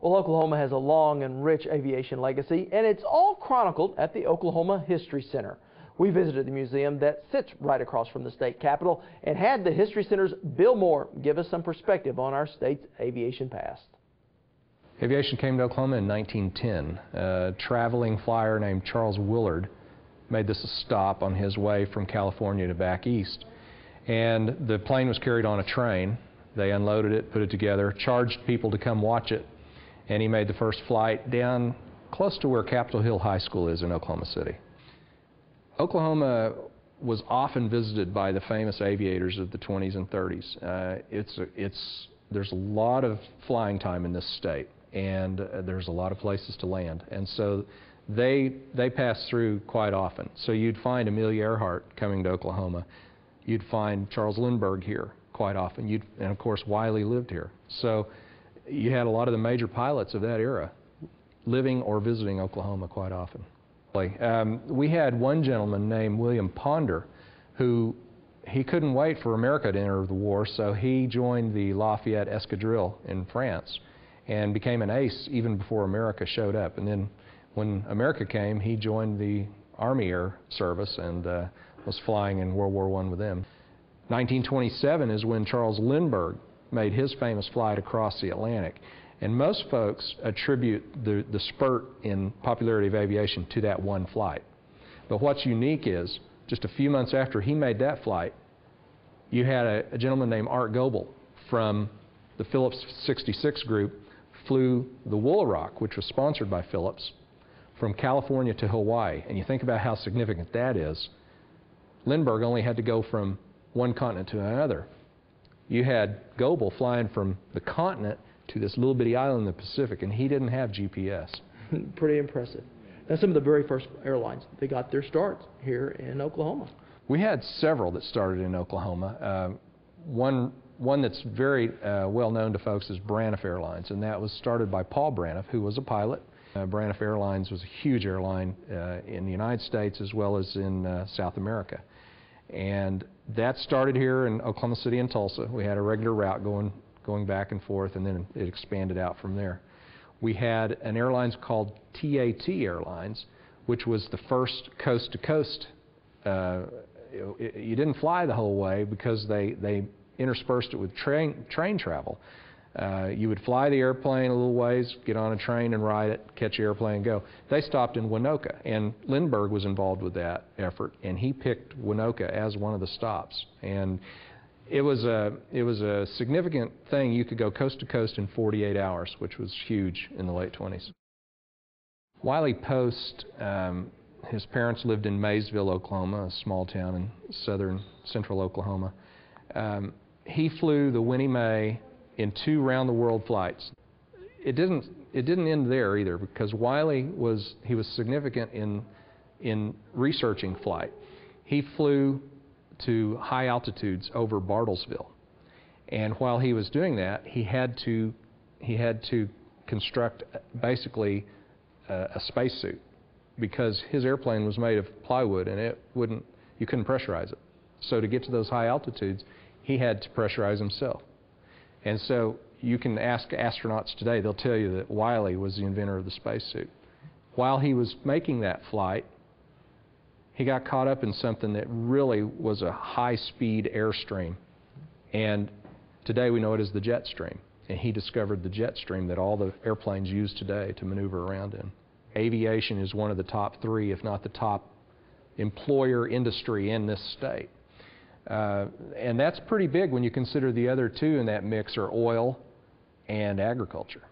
Well, Oklahoma has a long and rich aviation legacy, and it's all chronicled at the Oklahoma History Center. We visited the museum that sits right across from the state capitol and had the History Center's Bill Moore give us some perspective on our state's aviation past. Aviation came to Oklahoma in 1910. A traveling flyer named Charles Willard made this a stop on his way from California to back east. And the plane was carried on a train. They unloaded it, put it together, charged people to come watch it, and he made the first flight down close to where Capitol Hill High School is in Oklahoma City. Oklahoma was often visited by the famous aviators of the 20s and 30s. There's a lot of flying time in this state, and there's a lot of places to land, and so they pass through quite often. So you'd find Amelia Earhart coming to Oklahoma. You'd find Charles Lindbergh here quite often. And of course Wiley lived here. So you had a lot of the major pilots of that era living or visiting Oklahoma quite often. We had one gentleman named William Ponder who he couldn't wait for America to enter the war, so he joined the Lafayette Escadrille in France and became an ace even before America showed up. And then when America came, he joined the Army Air Service and was flying in World War I with them. 1927 is when Charles Lindbergh made his famous flight across the Atlantic. And most folks attribute the spurt in popularity of aviation to that one flight. But what's unique is, just a few months after he made that flight, you had a gentleman named Art Goebel from the Phillips 66 group flew the Woolaroc, which was sponsored by Phillips, from California to Hawaii. And you think about how significant that is. Lindbergh only had to go from one continent to another. You had Goebel flying from the continent to this little bitty island in the Pacific, and he didn't have GPS. Pretty impressive. Now, some of the very first airlines, they got their start here in Oklahoma. We had several that started in Oklahoma. One that's very well known to folks is Braniff Airlines, and that was started by Paul Braniff, who was a pilot. Braniff Airlines was a huge airline in the United States as well as in South America. And that started here in Oklahoma City and Tulsa. We had a regular route going back and forth, and then it expanded out from there. We had an airline called TAT Airlines, which was the first coast-to-coast. You didn't fly the whole way because they interspersed it with train travel. You would fly the airplane a little ways, get on a train and ride it, catch the airplane and go. They stopped in Winoka, and Lindbergh was involved with that effort, and he picked Winoka as one of the stops. And it was a significant thing. You could go coast to coast in 48 hours, which was huge in the late 20s. Wiley Post, his parents lived in Maysville, Oklahoma, a small town in central Oklahoma. He flew the Winnie Mae in 2 round-the-world flights. It didn't end there either, because Wiley was significant in researching flight. He flew to high altitudes over Bartlesville, and while he was doing that, he had to construct basically a spacesuit, because his airplane was made of plywood and you couldn't pressurize it. So to get to those high altitudes, he had to pressurize himself. And so you can ask astronauts today, they'll tell you that Wiley was the inventor of the spacesuit. While he was making that flight, he got caught up in something that really was a high-speed airstream. And today we know it as the jet stream. And he discovered the jet stream that all the airplanes use today to maneuver around in. Aviation is one of the top 3, if not the top employer industry in this state. And that's pretty big when you consider the other 2 in that mix are oil and agriculture.